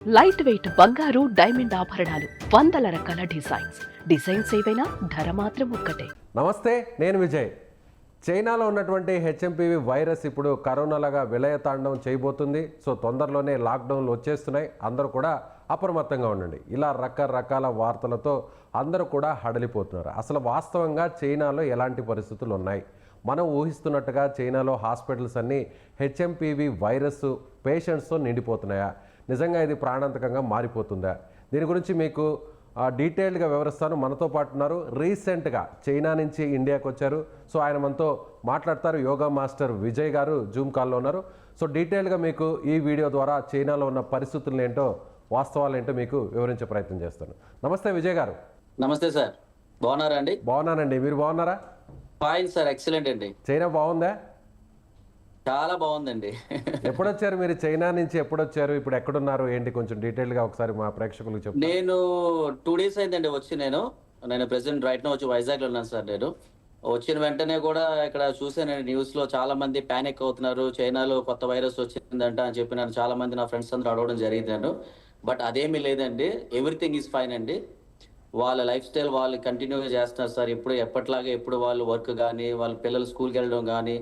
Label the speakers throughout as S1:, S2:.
S1: Light weight బంగారు diamond ఆభరణాలు వందల రకాల డిజైన్స్ ఏవైనా ధర మాత్రం ఒక్కటే.
S2: నమస్తే, నేను విజయ్. చైనాలో ఉన్నటువంటి హెచ్ఎంపీవీ వైరస్ ఇప్పుడు కరోనాలాగా విలయతాండం చేయబోతుంది. సో తొందరలోనే లాక్డౌన్లు వచ్చేస్తున్నాయి. అందరూ కూడా అప్రమత్తంగా ఉండండి. ఇలా రకరకాల వార్తలతో అందరూ కూడా హడలిపోతున్నారు. అసలు వాస్తవంగా చైనాలో ఎలాంటి పరిస్థితులు ఉన్నాయి? మనం ఊహిస్తున్నట్టుగా చైనాలో హాస్పిటల్స్ అన్నీ హెచ్ఎంపీవీ వైరస్ పేషెంట్స్తో నిండిపోతున్నాయా? నిజంగా ఇది ప్రాణాంతకంగా మారిపోతుందా? దీని గురించి మీకు డీటెయిల్డ్గా వివరిస్తాను. మనతో పాటు ఉన్నారు, రీసెంట్గా చైనా నుంచి ఇండియాకి వచ్చారు. సో ఆయన మనతో మాట్లాడతారు. యోగా మాస్టర్ విజయ్ గారు జూమ్ కాల్లో ఉన్నారు. సో డీటెయిల్గా మీకు ఈ వీడియో ద్వారా చైనాలో ఉన్న పరిస్థితులు ఏంటో, వాస్తవాలు ఏంటో మీకు వివరించే ప్రయత్నం చేస్తాను. నమస్తే విజయ్ గారు.
S3: నమస్తే సార్, బాగున్నారా అండి?
S2: బాగున్నానండి, మీరు బాగున్నారా?
S3: ఫైన్ సార్, ఎక్సలెంట్ అండి.
S2: చైనా బాగుందా?
S3: చాలా బాగుందండి.
S2: ఎప్పుడొచ్చారు మీరు? చైనా నుంచి ఎప్పుడొచ్చారు? ఇప్పుడు ఎక్కడున్నారు ఏంటి? కొంచెం డీటెయిల్గా ఒకసారి మా ప్రేక్షకులకు చెప్పండి.
S3: నేను 2 days అయిందండి వచ్చి. నేను ప్రెసెంట్ రైట్ నో వచ్చి వైజాగ్లో ఉన్నాను సార్. నేను వచ్చిన వెంటనే కూడా ఇక్కడ చూసాను న్యూస్ లో చాలా మంది ప్యానిక్ అవుతున్నారు. చైనాలో కొత్త వైరస్ వచ్చిందంట అని చెప్పి నన్ను చాలా మంది నా ఫ్రెండ్స్ అందరూ అడగడం జరిగింది. బట్ అదేమీ లేదండి, ఎవ్రీథింగ్ ఈజ్ ఫైన్ అండి. వాళ్ళ లైఫ్ స్టైల్ వాళ్ళు కంటిన్యూగా చేస్తున్నారు సార్. ఇప్పుడు ఎప్పటిలాగే ఎప్పుడు వాళ్ళు వర్క్ కానీ వాళ్ళ పిల్లలు స్కూల్కి వెళ్ళడం కానీ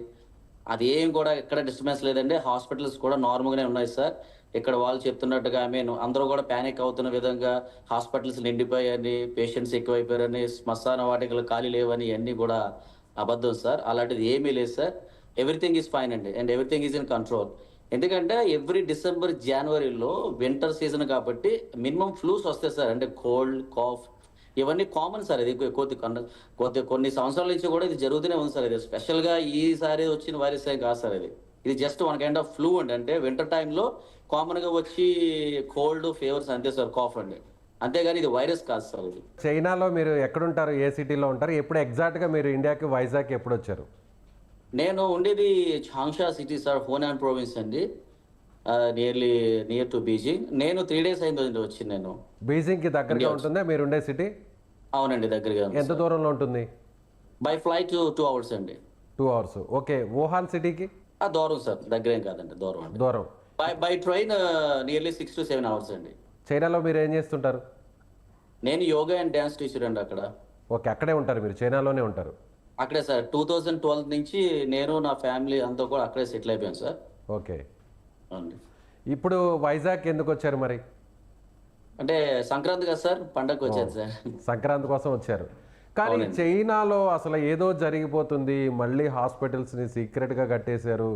S3: అది ఏం కూడా ఎక్కడ డిస్టర్బెన్స్ లేదండి. హాస్పిటల్స్ కూడా నార్మల్గానే ఉన్నాయి సార్. ఇక్కడ వాళ్ళు చెప్తున్నట్టుగా అందరూ కూడా ప్యానిక్ అవుతున్న విధంగా హాస్పిటల్స్ నిండిపోయాయని, పేషెంట్స్ ఎక్కువైపోయారని, శ్మశాన వాటికలు ఖాళీ లేవని ఇవన్నీ కూడా అబద్ధం సార్. అలాంటిది ఏమీ లేదు సార్. ఎవ్రీథింగ్ ఈజ్ ఫైన్ అండి, and everything is in control. ఎందుకంటే ఎవ్రీ డిసెంబర్ జనవరిలో వింటర్ సీజన్ కాబట్టి మినిమం ఫ్లూస్ వస్తాయి సార్. అంటే కోల్డ్, కాఫ్ ఇవన్నీ కామన్ సార్. ఇది కొన్ని సంవత్సరాల నుంచి కూడా ఇది జరుగుతూనే ఉంది సార్. ఇది స్పెషల్గా ఈసారి వచ్చిన వైరస్ ఏం కాదు సార్. ఇది just one kind of flu అండి. అంటే వింటర్ టైంలో కామన్గా వచ్చి కోల్డ్, ఫీవర్స్ అంతే సార్, కాఫ్ అండి, అంతేగాని ఇది వైరస్ కాదు సార్. ఇది
S2: చైనాలో మీరు ఎక్కడుంటారు? ఏ సిటీలో ఉంటారు? ఎప్పుడు ఎగ్జాక్ట్గా మీరు ఇండియాకి వైజాగ్ ఎప్పుడు వచ్చారు?
S3: నేను ఉండేది చాంగ్షా సిటీ సార్, హోనాన్ ప్రోవిన్స్ అండి, నియర్ టు బీజింగ్. నేను 3 days అయింది వచ్చి. నేను
S2: బీజింగ్కి దగ్గరగా ఉంటుందా మీరు ఉండే సిటీ?
S3: అవునండి, దగ్గరగా.
S2: ఎంత దూరంలో ఉంటుంది?
S3: బై ఫ్లైట్ 2 hours అండి.
S2: 2 hours. ఓకే. వుహాన్ సిటీకి?
S3: దూరం సార్, దగ్గరేం కాదండి, దూరం అండి.
S2: దూరం.
S3: By train nearly 6 to 7 hours అండి.
S2: చైనాలో మీరు ఏం చేస్తుంటారు?
S3: నేను యోగా అండ్ డ్యాన్స్ టీచర్ అండి అక్కడ.
S2: ఓకే, అక్కడే ఉంటారు మీరు, చైనాలోనే ఉంటారు?
S3: అక్కడే సార్. 2012 నుంచి నేను నా ఫ్యామిలీ అంతా కూడా అక్కడే సెటిల్ అయిపోయాను సార్.
S2: ఓకే.
S3: అవునండి.
S2: ఇప్పుడు వైజాగ్ ఎందుకు వచ్చారు మరి?
S3: అంటే సంక్రాంతి కదా సార్, పండగకి వచ్చాను సార్.
S2: సంక్రాంతి కోసం వచ్చారు. కానీ చైనాలో అసలు ఏదో జరిగిపోతుంది. మళ్ళీ హాస్పిటల్స్ని సీక్రెట్గా కట్టేశారు.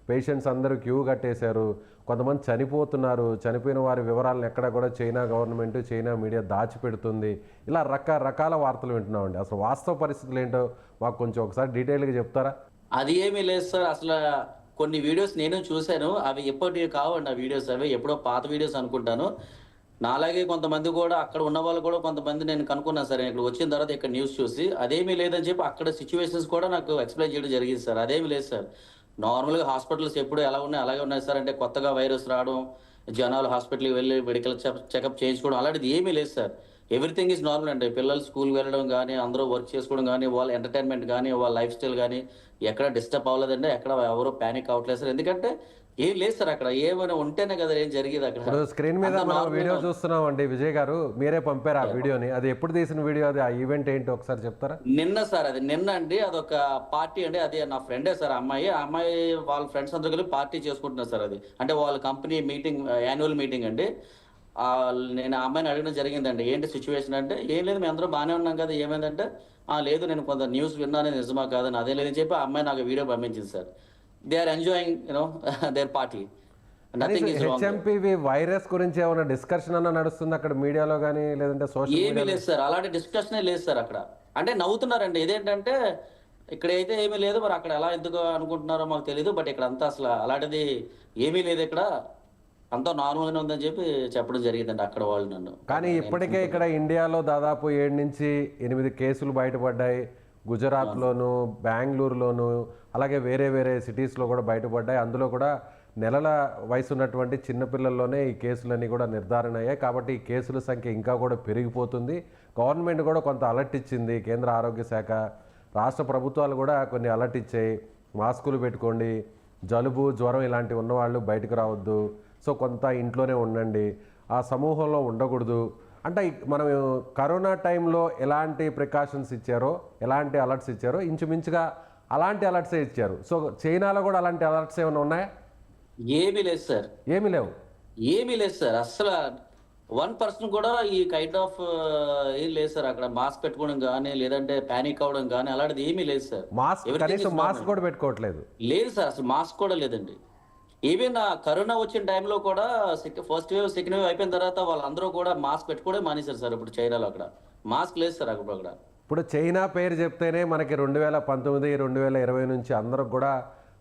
S2: పేషెంట్స్ అందరూ క్యూ కట్టేశారు. కొంతమంది చనిపోతున్నారు. చనిపోయిన వారి వివరాలను ఎక్కడ కూడా చైనా గవర్నమెంట్, చైనా మీడియా దాచిపెడుతుంది. ఇలా రకరకాల వార్తలు వింటున్నామండి. అసలు వాస్తవ పరిస్థితులు ఏంటో మాకు కొంచెం ఒకసారి డీటెయిల్గా చెప్తారా?
S3: అది ఏమీ లేదు సార్. అసలు కొన్ని వీడియోస్ నేను చూశాను. అవి ఎప్పటివి కావండి. ఆ వీడియోస్ అవి ఎప్పుడో పాత వీడియోస్ అనుకుంటాను. నాలాగే కొంతమంది కూడా అక్కడ ఉన్న వాళ్ళు కూడా కొంతమంది నేను కనుక్కున్నాను సార్. ఇక్కడ వచ్చిన తర్వాత ఇక్కడ న్యూస్ చూసి అదేమీ లేదని చెప్పి అక్కడ సిచ్యువేషన్స్ కూడా నాకు ఎక్స్ప్లెయిన్ చేయడం జరిగింది సార్. అదేమీ లేదు సార్. నార్మల్గా హాస్పిటల్స్ ఎప్పుడు ఎలా ఉన్నాయి అలాగే ఉన్నాయి సార్. అంటే కొత్తగా వైరస్ రావడం, జనాలు హాస్పిటల్కి వెళ్ళి మెడికల్ చెకప్ చేయించుకోవడం అలాంటిది ఏమీ లేదు సార్. ఎవ్రీథింగ్ ఈజ్ నార్మల్ అండి. పిల్లలు స్కూల్కి వెళ్ళడం కానీ, అందరూ వర్క్ చేసుకోవడం కానీ, వాళ్ళ ఎంటర్టైన్మెంట్ కానీ, వాళ్ళ లైఫ్ స్టైల్ కానీ ఎక్కడ డిస్టర్బ్ అవ్వలేదండి. ఎక్కడ ఎవరు ప్యానిక్ అవ్వట్లేదు సార్. ఎందుకంటే ఏం లేదు సార్. అక్కడ ఏమైనా ఉంటేనే కదా ఏం జరిగేది అక్కడ.
S2: ఇప్పుడు స్క్రీన్ మీద మనం వీడియో చూస్తున్నాం అండి. విజయ్ గారు మీరే పంపారు ఆ వీడియోని. అది ఎప్పుడు తీసిన వీడియో? అది ఆ ఈవెంట్ ఏంటి ఒకసారి చెప్తారా?
S3: నిన్న సార్, అది నిన్న అండి. అదొక పార్టీ అండి. అది నా ఫ్రెండే సార్. అమ్మాయి వాళ్ళ ఫ్రెండ్స్ అందరూ కలిపి పార్టీ చేసుకుంటున్నారు సార్. అది అంటే వాళ్ళ కంపెనీ మీటింగ్, యాన్యువల్ మీటింగ్ అండి. నేను ఆ అమ్మాయిని అడగడం జరిగిందండి, ఏంటి సిచ్యువేషన్ అంటే, ఏం లేదు మేము అందరూ బాగానే ఉన్నాం కదా, ఏమైందంటే లేదు నేను కొంత న్యూస్ విన్నాను, నిజమా కాదని. అదే లేదని చెప్పి ఆ అమ్మాయి నాకు వీడియో పంపించింది sir. They are enjoying their party.
S2: HMPV virus గురించి ఏమైనా డిస్కషన్ అన్న నడుస్తుంది అక్కడ మీడియాలో కానీ, లేదంటే సోషల్?
S3: ఏమీ లేదు సార్, అలాంటి డిస్కషనే లేదు సార్. అక్కడ అంటే నవ్వుతున్నారండి. ఇదేంటంటే ఇక్కడైతే ఏమీ లేదు, మరి అక్కడ ఎలా ఎందుకు అనుకుంటున్నారో మాకు తెలియదు. బట్ ఇక్కడ అంతా అసలు అలాంటిది ఏమీ లేదు. ఇక్కడ అంతా నార్మల్గానే ఉందని చెప్పి చెప్పడం జరిగిందండి అక్కడ వాళ్ళు నన్ను.
S2: కానీ ఇప్పటికే ఇక్కడ ఇండియాలో దాదాపు 7 నుంచి 8 కేసులు బయటపడ్డాయి. గుజరాత్లోను, బెంగళూరులోను, అలాగే వేరే వేరే సిటీస్లో కూడా బయటపడ్డాయి. అందులో కూడా నెలల వయసు ఉన్నటువంటి చిన్నపిల్లల్లోనే ఈ కేసులన్నీ కూడా నిర్ధారణ అయ్యాయి. కాబట్టి ఈ కేసుల సంఖ్య ఇంకా కూడా పెరిగిపోతుంది. గవర్నమెంట్ కూడా కొంత అలర్ట్ ఇచ్చింది. కేంద్ర ఆరోగ్య శాఖ, రాష్ట్ర ప్రభుత్వాలు కూడా కొన్ని అలర్ట్ ఇచ్చాయి. మాస్కులు పెట్టుకోండి, జలుబు, జ్వరం ఇలాంటివి ఉన్నవాళ్ళు బయటకు రావద్దు, సో కొంత ఇంట్లోనే ఉండండి. ఆ సమూహంలో ఉండకూడదు అంటే మనం కరోనా టైంలో ఎలాంటి ప్రికాషన్స్ ఇచ్చారో ఎలాంటి అలర్ట్స్ ఇచ్చారో ఇంచుమించుగా అలాంటి అలర్ట్సే ఇచ్చారు. సో చైనాలో కూడా అలాంటి అలర్ట్స్ ఏమైనా ఉన్నాయా?
S3: ఏమీ లేదు సార్.
S2: ఏమీ లేవు.
S3: ఏమీ లేదు సార్. అస్సల 1% కూడా ఈ కైండ్ ఆఫ్ ఏం లేదు సార్. అక్కడ మాస్క్ పెట్టుకోవడం గానీ, లేదంటే పానిక్ అవ్వడం గానీ అలాంటిది ఏమీ లేదు సార్.
S2: మాస్క్
S3: Everything
S2: కనీసం
S3: is
S2: మాస్క్
S3: normal.
S2: కూడా పెట్టుకోవట్లేదు.
S3: లేదు సార్. అసలు మాస్క్ కూడా లేదండి. ఈవెన్ కరోనా వచ్చిన టైంలో కూడా ఫస్ట్ వేవ్, సెకండ్ వేవ్ అయిపోయిన తర్వాత వాళ్ళందరూ కూడా మాస్క్ పెట్టుకోవడం మానేశారు సార్. ఇప్పుడు చైనాలో అక్కడ మాస్క్ లేదు సార్ అక్కడ.
S2: ఇప్పుడు చైనా పేరు చెప్తేనే మనకి 2019, 2020 నుంచి అందరికి కూడా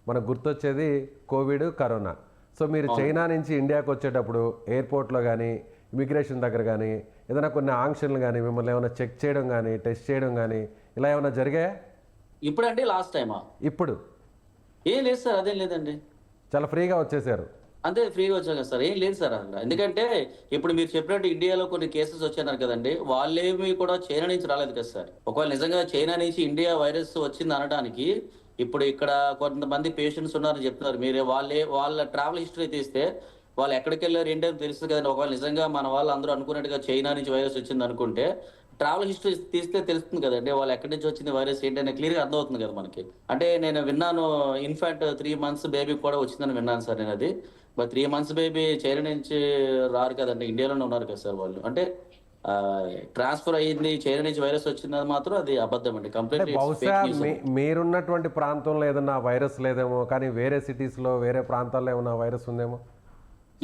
S2: మనకు గుర్తొచ్చేది కోవిడ్, కరోనా. సో మీరు చైనా నుంచి ఇండియాకి వచ్చేటప్పుడు ఎయిర్పోర్ట్లో కానీ ఇమిగ్రేషన్ దగ్గర కానీ ఏదైనా కొన్ని ఆంక్షలు కానీ మిమ్మల్ని ఏమైనా చెక్ చేయడం కానీ టెస్ట్ చేయడం కానీ ఇలా ఏమైనా జరిగాయా?
S3: ఇప్పుడండి లాస్ట్ టైమా?
S2: ఇప్పుడు
S3: ఏం లేదు సార్. అదేం లేదండి.
S2: చాలా ఫ్రీగా వచ్చేసారు.
S3: అంతే ఫ్రీగా వచ్చాం కదా సార్. ఏం లేదు సార్ అక్కడ. ఎందుకంటే ఇప్పుడు మీరు చెప్పినట్టు ఇండియాలో కొన్ని కేసెస్ వచ్చాయన్నారు కదండి. వాళ్ళేమి కూడా చైనా నుంచి రాలేదు కదా సార్. ఒకవేళ నిజంగా చైనా నుంచి ఇండియా వైరస్ వచ్చింది అనడానికి ఇప్పుడు ఇక్కడ కొంతమంది పేషెంట్స్ ఉన్నారని చెప్తున్నారు. మీరే వాళ్ళ ట్రావెల్ హిస్టరీ తీస్తే వాళ్ళు ఎక్కడికి వెళ్ళారు ఏంటని తెలుస్తుంది కదండి. ఒకవేళ నిజంగా మన వాళ్ళు అందరూ అనుకున్నట్టుగా చైనా నుంచి వైరస్ వచ్చింది అనుకుంటే ట్రావెల్ హిస్టరీ తీస్తే తెలుస్తుంది కదండి. వాళ్ళు ఎక్కడి నుంచి వచ్చింది వైరస్ ఏంటనే క్లియర్గా అర్థమవుతుంది కదా మనకి. అంటే నేను విన్నాను, ఇన్ఫాక్ట్ 3 months బేబీ కూడా వచ్చిందని విన్నాను సార్ నేను అది. బట్ 3 months బేబీ చైనా నుంచి రారు కదండి, ఇండియాలోనే ఉన్నారు కదా సార్ వాళ్ళు. అంటే ట్రాన్స్ఫర్ అయ్యింది చైనా నుంచి వైరస్ వచ్చింది మాత్రం అది అబద్ధం అండి. కంప్లీట్
S2: బహుశా మీరున్నటువంటి ప్రాంతంలో ఏదన్నా వైరస్ లేదేమో, కానీ వేరే సిటీస్లో వేరే ప్రాంతాల్లో ఏమన్నా వైరస్ ఉందేమో,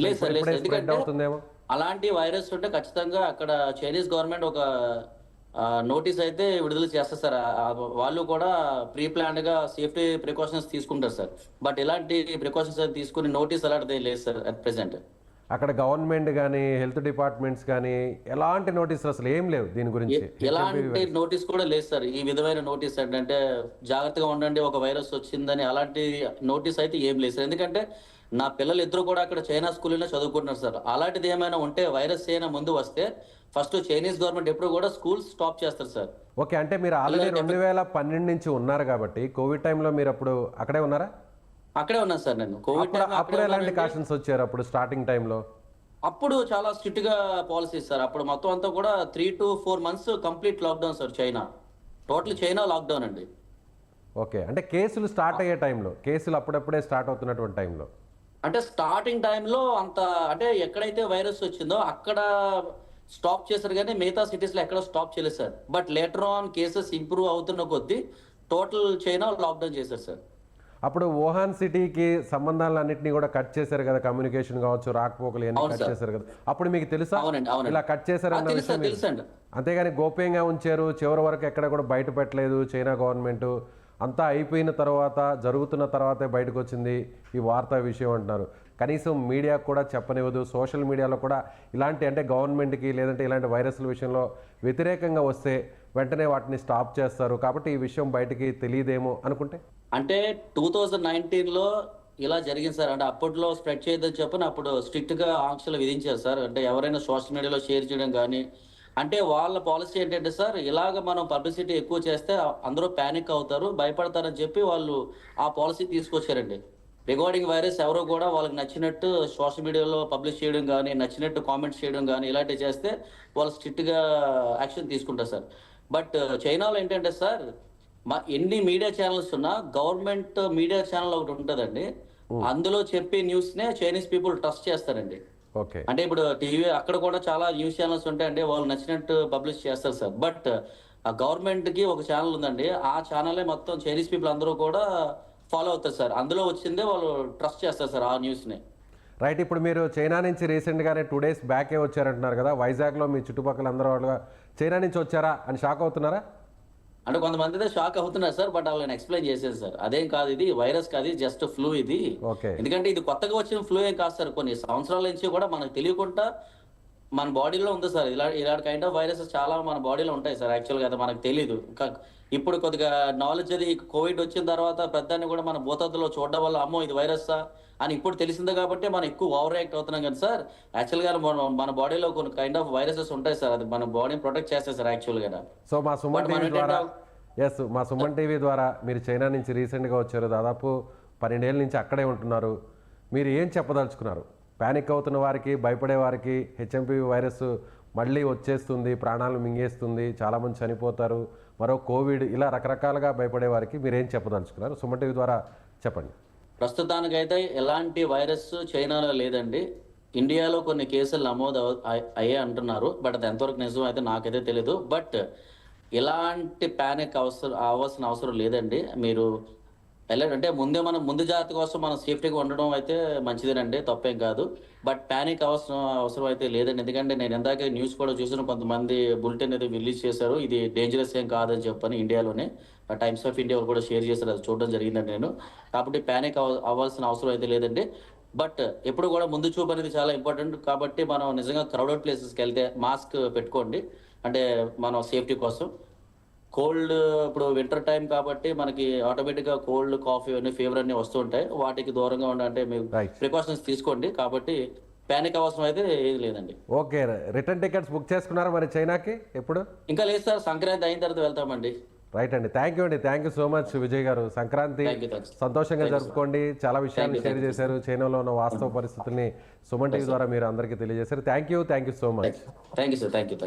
S3: లేదు సార్. లేదు సార్.
S2: స్ప్రెడ్
S3: ఎందుకంటే
S2: అవుతుందేమో.
S3: అలాంటి వైరస్ ఉంటే ఖచ్చితంగా అక్కడ చైనీస్ గవర్నమెంట్ ఒక నోటీస్ అయితే విడుదల చేస్తారు సార్. వాళ్ళు కూడా ప్రీ ప్లాన్డ్ గా సేఫ్టీ ప్రికాషన్స్ తీసుకుంటారు సార్. బట్ ఇలాంటి ప్రికాషన్స్ అయితే తీసుకుని నోటీస్ అలాంటిది లేదు సార్ అట్ ప్రెసెంట్.
S2: అక్కడ గవర్నమెంట్ కానీ హెల్త్ డిపార్ట్మెంట్స్ కానీ ఎలాంటి నోటీసులు అసలు ఏం లేవు దీని గురించి.
S3: ఎలాంటి నోటీస్ కూడా లేదు సార్. ఈ విధమైన నోటీస్ అంటే జాగ్రత్తగా ఉండండి ఒక వైరస్ వచ్చిందని అలాంటి నోటీస్ అయితే ఏం లేదు సార్. ఎందుకంటే నా పిల్లలు ఇద్దరు కూడా అక్కడ చైనా స్కూల్లో చదువుకుంటున్నారు సార్. అలాంటిది ఏమైనా ఉంటే వైరస్ ఏమైనా ముందు వస్తే ఫస్ట్ చైనీస్ గవర్నమెంట్ ఎప్పుడు కూడా స్కూల్స్ స్టాప్ చేస్తారు సార్.
S2: ఓకే, అంటే మీరు ఆల్రెడీ 2012 నుంచి ఉన్నారు కాబట్టి కోవిడ్ టైంలో మీరు అప్పుడు అక్కడే ఉన్నారా?
S3: అక్కడే ఉన్నాను సార్ నేను. కోవిడ్
S2: అప్పుడు ఎలాంటి కాషన్స్ వచ్చారు అప్పుడు స్టార్టింగ్ టైంలో?
S3: అప్పుడు చాలా స్ట్రిక్ట్ గా పాలసీస్ సార్. అప్పుడు మొత్తం అంతా కూడా 3 to 4 months complete lockdown sir. China total China lockdown అండి.
S2: ఓకే, అంటే కేసులు స్టార్ట్ అయ్యే టైంలో, కేసులు అప్పుడప్పుడే స్టార్ట్ అవుతున్నటువంటి టైంలో,
S3: అంటే స్టార్టింగ్ టైంలో అంత అంటే ఎక్కడైతే వైరస్ వచ్చిందో అక్కడ స్టాప్ చేశారు కానీ మిగతా సిటీస్ లో ఎక్కడ స్టాప్ చేయలేదు sir. But later on cases improve అవుతున్న కొద్దీ టోటల్ చైనా లాక్డౌన్ చేశారు సార్.
S2: అప్పుడు వుహాన్ సిటీకి సంబంధాలన్నింటినీ కూడా కట్ చేశారు కదా, కమ్యూనికేషన్ కావచ్చు, రాకపోకలు ఇవన్నీ కట్ చేశారు కదా. అప్పుడు మీకు తెలుసా
S3: అవునండి. అవునండి.
S2: ఇలా కట్ చేశారన్న విషయం?
S3: తెలుసండి.
S2: అంతేగాని గోప్యంగా ఉంచారు, చివరి వరకు ఎక్కడ కూడా బయట పెట్టలేదు చైనా గవర్నమెంట్. అంతా అయిపోయిన తర్వాత, జరుగుతున్న తర్వాతే బయటకు వచ్చింది ఈ వార్తా విషయం అంటున్నారు. కనీసం మీడియాకు కూడా చెప్పనివ్వదు. సోషల్ మీడియాలో కూడా ఇలాంటి అంటే గవర్నమెంట్కి లేదంటే ఇలాంటి వైరస్ల విషయంలో వ్యతిరేకంగా వస్తే వెంటనే వాటిని స్టాప్ చేస్తారు. కాబట్టి ఈ విషయం బయటికి తెలియదేమో అనుకుంటే,
S3: అంటే 2019లో ఇలా జరిగింది సార్. అంటే అప్పట్లో స్ప్రెడ్ చేయొద్దని చెప్పని అప్పుడు స్ట్రిక్ట్ గా ఆంక్షలు విధించారు సార్. అంటే ఎవరైనా సోషల్ మీడియాలో షేర్ చేయడం కానీ, అంటే వాళ్ళ పాలసీ ఏంటంటే సార్, ఇలాగ మనం పబ్లిసిటీ ఎక్కువ చేస్తే అందరూ ప్యానిక్ అవుతారు, భయపడతారని చెప్పి వాళ్ళు ఆ పాలసీ తీసుకొచ్చారండి. రిగార్డింగ్ వైరస్ ఎవరో కూడా వాళ్ళకి నచ్చినట్టు సోషల్ మీడియాలో పబ్లిష్ చేయడం కానీ, నచ్చినట్టు కామెంట్స్ చేయడం కానీ ఇలాంటివి చేస్తే వాళ్ళు స్ట్రిక్ట్ గా యాక్షన్ తీసుకుంటారు సార్. బట్ చైనాలో ఏంటంటే సార్, ఎన్ని మీడియా ఛానల్స్ ఉన్నా గవర్నమెంట్ మీడియా ఛానల్ ఒకటి ఉంటుందండి. అందులో చెప్పే న్యూస్ నే చైనీస్ పీపుల్ ట్రస్ట్ చేస్తారండి.
S2: ఓకే,
S3: అంటే ఇప్పుడు టీవీ అక్కడ కూడా చాలా న్యూస్ ఛానల్స్ ఉంటాయండి, వాళ్ళు నచ్చినట్టు పబ్లిష్ చేస్తారు సార్. బట్ ఆ గవర్నమెంట్ కి ఒక ఛానల్ ఉందండి, ఆ ఛానలే మొత్తం చైనీస్ పీపుల్ అందరూ కూడా ఫాలో అవుతారు సార్. అందులో వచ్చిందే వాళ్ళు ట్రస్ట్ చేస్తారు సార్ ఆ న్యూస్ ని.
S2: రైట్. ఇప్పుడు మీరు చైనా నుంచి రీసెంట్గానే 2 days బ్యాకే వచ్చారంటున్నారు కదా, వైజాగ్లో మీ చుట్టుపక్కల అందరూ వాళ్ళు చైనా నుంచి వచ్చారా అని షాక్ అవుతున్నారా?
S3: అంటే కొంతమంది అయితే షాక్ అవుతున్నారు సార్. బట్ వాళ్ళని ఎక్స్ప్లెయిన్ చేసేది సార్, అదేం కాదు, ఇది వైరస్ కాదు, జస్ట్ ఫ్లూ ఇది.
S2: ఓకే,
S3: ఎందుకంటే ఇది కొత్తగా వచ్చిన ఫ్లూ ఏం కాదు సార్. కొన్ని సంవత్సరాల నుంచి కూడా మనకు తెలియకుండా మన బాడీలో ఉంది సార్. ఇలాంటి కైండ్ ఆఫ్ వైరసెస్ చాలా మన బాడీలో ఉంటాయి సార్. యాక్చువల్గా అది మనకు తెలియదు. ఇప్పుడు కొద్దిగా నాలెడ్జ్ అది కోవిడ్ వచ్చిన తర్వాత పెద్దాన్ని కూడా మన భూతద్దులో చూడడం వల్ల అమ్మో ఇది వైరస్సా అని ఇప్పుడు తెలిసింది కాబట్టి మనం ఎక్కువ ఓవర్ యాక్ట్ అవుతున్నాం కదా సార్. యాక్చువల్గా మన బాడీలో కొన్ని కైండ్ ఆఫ్ వైరసెస్ ఉంటాయి సార్, అది మన బాడీని ప్రొటెక్ట్ చేస్తాయి సార్ యాక్చువల్గా.
S2: సో మా సుమన్ టీవీ ద్వారా మా సుమన్ టీవీ ద్వారా మీరు చైనా నుంచి రీసెంట్గా వచ్చారు, దాదాపు 12 ఏళ్ళ నుంచి అక్కడే ఉంటున్నారు. మీరు ఏం చెప్పదలుచుకున్నారు? ప్యానిక్ అవుతున్న వారికి, భయపడే వారికి హెచ్ఎంపీవీ వైరస్ మళ్ళీ వచ్చేస్తుంది, ప్రాణాలు మింగేస్తుంది, చాలామంది చనిపోతారు, మరో కోవిడ్, ఇలా రకరకాలుగా భయపడే వారికి మీరేం చెప్పదలుచుకున్నారు? సుమన్ టీవీ ద్వారా చెప్పండి.
S3: ప్రస్తుతానికైతే ఎలాంటి వైరస్ చైనాలో లేదండి. ఇండియాలో కొన్ని కేసులు నమోదు అయ్యే అంటున్నారు. బట్ అది ఎంతవరకు నిజం అయితే నాకైతే తెలియదు. బట్ ఎలాంటి ప్యానిక్ అవ్వాల్సిన అవసరం లేదండి. మీరు అంటే ముందు జాగ్రత్త కోసం మనం సేఫ్టీగా ఉండడం అయితే మంచిదేనండి, తప్పేం కాదు. బట్ ప్యానిక్ అవసరం అయితే లేదండి. ఎందుకంటే నేను ఇందాక న్యూస్ కూడా చూసిన, కొంతమంది బులెటిన్ అయితే రిలీజ్ చేశారు, ఇది డేంజరస్ ఏం కాదని చెప్పని ఇండియాలోనే. టైమ్స్ ఆఫ్ ఇండియా కూడా షేర్ చేశారు, అది చూడడం జరిగిందండి నేను. కాబట్టి ప్యానిక్ అవ్వాల్సిన అవసరం అయితే లేదండి. బట్ ఎప్పుడు కూడా ముందు చూపు అనేది చాలా ఇంపార్టెంట్. కాబట్టి మనం నిజంగా క్రౌడెడ్ ప్లేసెస్కి వెళ్తే మాస్క్ పెట్టుకోండి, అంటే మనం సేఫ్టీ కోసం. కోల్డ్, ఇప్పుడు వింటర్ టైం కాబట్టి మనకి ఆటోమేటిక్గా కోల్డ్, కాఫీ అన్ని ఫీవర్ అన్ని వస్తూ ఉంటాయి. వాటికి దూరంగా ఉండాలంటే మీరు ప్రికాషన్స్ తీసుకోండి. కాబట్టి ప్యానిక్ అవసరం అయితే ఏది లేదండి.
S2: ఓకే, రిటర్న్ టికెట్స్ బుక్ చేసుకున్నారా మరి చైనాకి? ఎప్పుడు?
S3: ఇంకా లేదు సార్, సంక్రాంతి అయిన తర్వాత వెళ్తామండి.
S2: రైట్ అండి, థ్యాంక్ యూ అండి, thank you so much Vijay గారు. సంక్రాంతి సంతోషంగా జరుపుకోండి. చాలా విషయాలు షేర్ చేశారు, చైనాలో ఉన్న వాస్తవ పరిస్థితుల్ని సుమన్ టీవీ ద్వారా మీరు అందరికీ తెలియజేశారు. Thank you so much.
S3: Thank you sir, thank you.